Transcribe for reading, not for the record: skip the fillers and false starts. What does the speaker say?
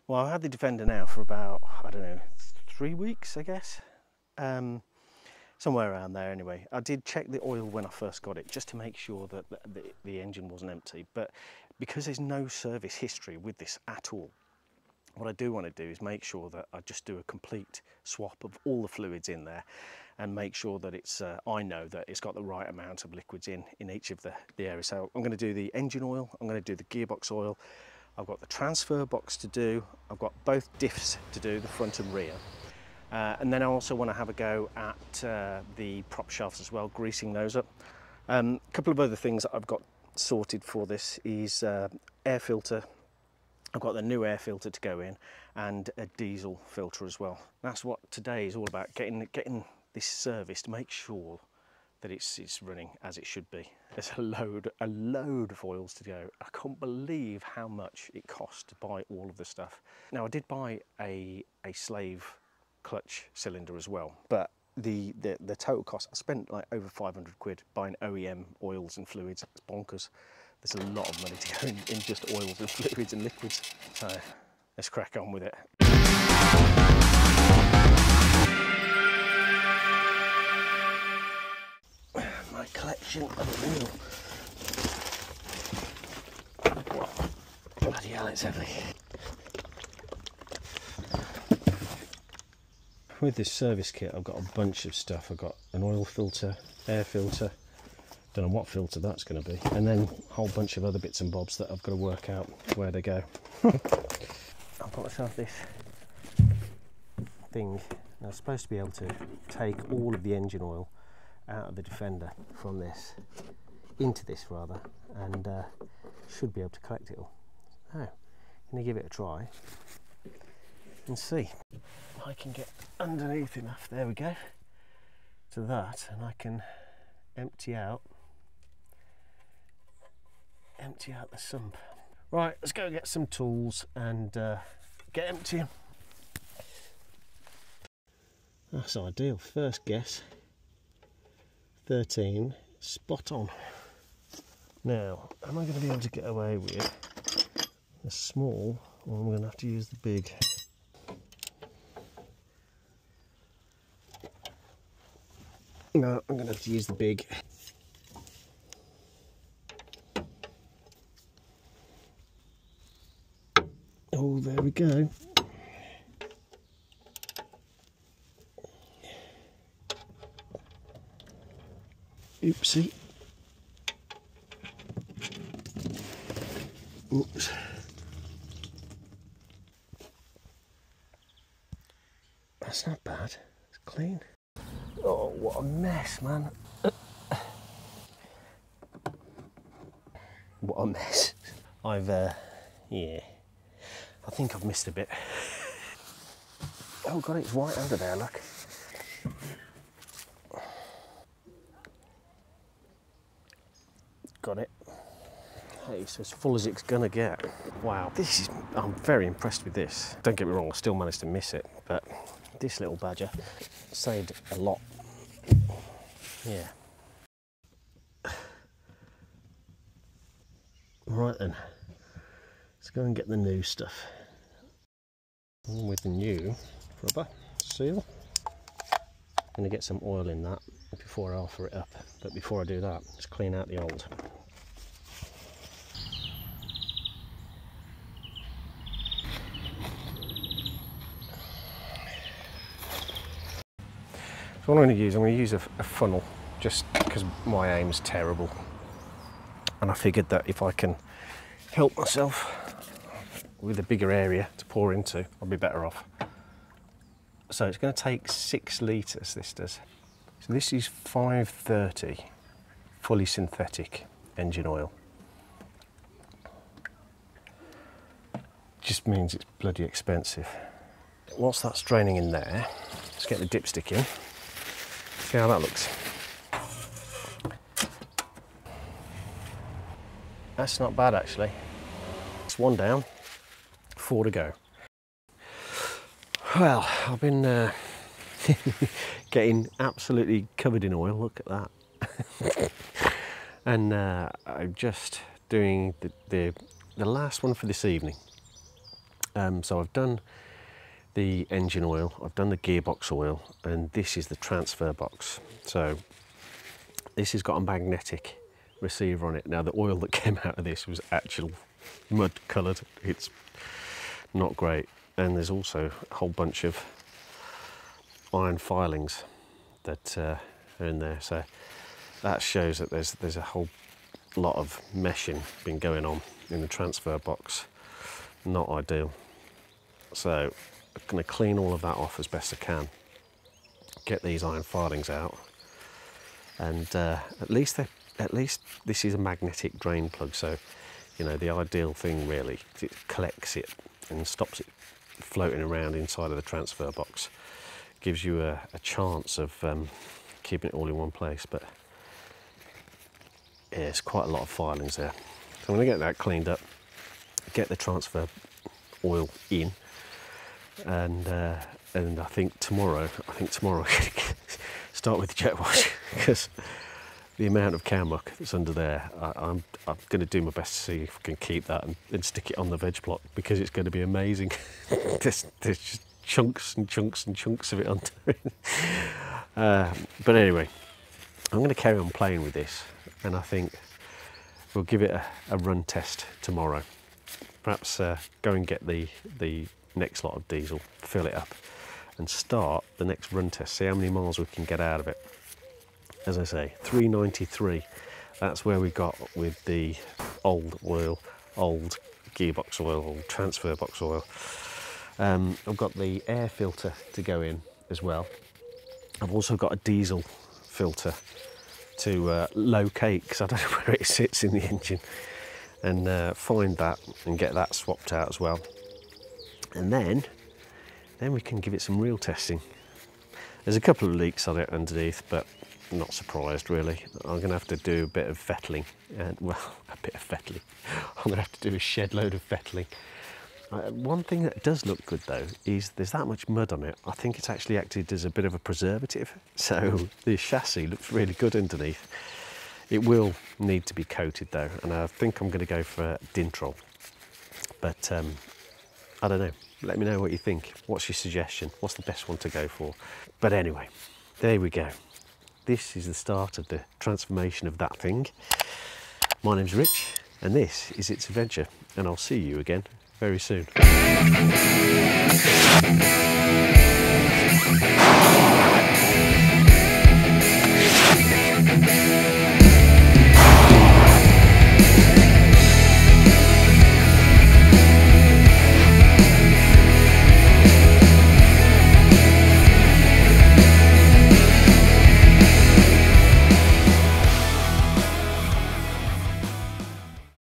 Well, I've had the Defender now for about, I don't know, 3 weeks, I guess. Somewhere around there anyway. I did check the oil when I first got it, just to make sure that the engine wasn't empty. But because there's no service history with this at all, what I do want to do is make sure that I just do a complete swap of all the fluids in there and make sure that it's, I know that it's got the right amount of liquids in each of the areas. So I'm going to do the engine oil, I'm going to do the gearbox oil, I've got the transfer box to do, I've got both diffs to do, the front and rear. And then I also want to have a go at the prop shafts as well, greasing those up. A couple of other things that I've got sorted for this is air filter. I've got the new air filter to go in and a diesel filter as well. That's what today is all about, getting this service to make sure that it's running as it should be. There's a load of oils to go. I can't believe how much it costs to buy all of the stuff. Now I did buy a slave clutch cylinder as well, but the total cost, I spent like over 500 quid buying OEM oils and fluids. It's bonkers. There's a lot of money to go in just oils and fluids and liquids. So let's crack on with it. My collection of oil. Bloody hell, it's heavy. With this service kit, I've got a bunch of stuff. I've got an oil filter, air filter, don't know what filter that's going to be, and then a whole bunch of other bits and bobs that I've got to work out where they go. I've got myself this thing. I'm supposed to be able to take all of the engine oil out of the Defender from this, into this rather, and should be able to collect it all. So, I'm going to give it a try and see. I can get underneath enough, there we go, to that, and I can empty out the sump. Right, let's go get some tools and get emptying. That's ideal. First guess, 13, spot on. Now, am I going to be able to get away with the small, or am I going to have to use the big? No, I'm going to have to use the big. Oh, there we go. Oopsie. Oops. That's not bad. It's clean. Oh, what a mess, man. What a mess. Yeah, I think I've missed a bit. Oh God, it's right under there, look. Got it. Hey, it's as full as it's gonna get. Wow, I'm very impressed with this. Don't get me wrong, I still managed to miss it, but this little badger saved a lot. Yeah. Right then, let's go and get the new stuff. With the new rubber seal. I'm going to get some oil in that before I offer it up, but before I do that, let's clean out the old. So what I'm going to use a funnel, just because my aim's terrible, and I figured that if I can help myself with a bigger area to pour into, I'll be better off. So it's going to take 6 litres, this does. So this is 530 fully synthetic engine oil. Just means it's bloody expensive. Whilst that's draining in there, let's get the dipstick in. See how that looks. That's not bad actually. It's 1 down, 4 to go. Well, I've been getting absolutely covered in oil, look at that. And I'm just doing the last one for this evening. So I've done the engine oil, I've done the gearbox oil, and this is the transfer box. So this has got a magnetic receiver on it. Now the oil that came out of this was actual mud coloured. It's not great. And there's also a whole bunch of iron filings that are in there. So that shows that there's a whole lot of meshing been going on in the transfer box. Not ideal. So I'm going to clean all of that off as best I can, get these iron filings out, and at least this is a magnetic drain plug, so you know the ideal thing really, it collects it and stops it floating around inside of the transfer box. Gives you a chance of keeping it all in one place, but yeah, it's quite a lot of filings there. So I'm going to get that cleaned up, get the transfer oil in, and I think tomorrow I'm going to start with the jet wash, because the amount of cow muck that's under there, I'm going to do my best to see if I can keep that and stick it on the veg plot, because it's going to be amazing. there's just chunks and chunks and chunks of it under it. But anyway, I'm going to carry on playing with this, and I think we'll give it a run test tomorrow. Perhaps go and get the next lot of diesel, fill it up, and start the next run test, see how many miles we can get out of it. As I say, 393, that's where we got with the old oil, old gearbox oil, old transfer box oil. I've got the air filter to go in as well. I've also got a diesel filter to locate, because I don't know where it sits in the engine, and find that and get that swapped out as well. And then we can give it some real testing. There's a couple of leaks on it underneath, but I'm not surprised really. I'm going to have to do a bit of fettling, and well, a bit of fettling. I'm going to have to do a shed load of fettling. One thing that does look good though is there's that much mud on it. I think it's actually acted as a bit of a preservative, so the chassis looks really good underneath. It will need to be coated though, and I think I'm going to go for Differential. But I don't know. Let me know what you think. What's your suggestion? What's the best one to go for? But anyway, there we go. This is the start of the transformation of that thing. My name's Rich, and this is It's Adventure, and I'll see you again very soon.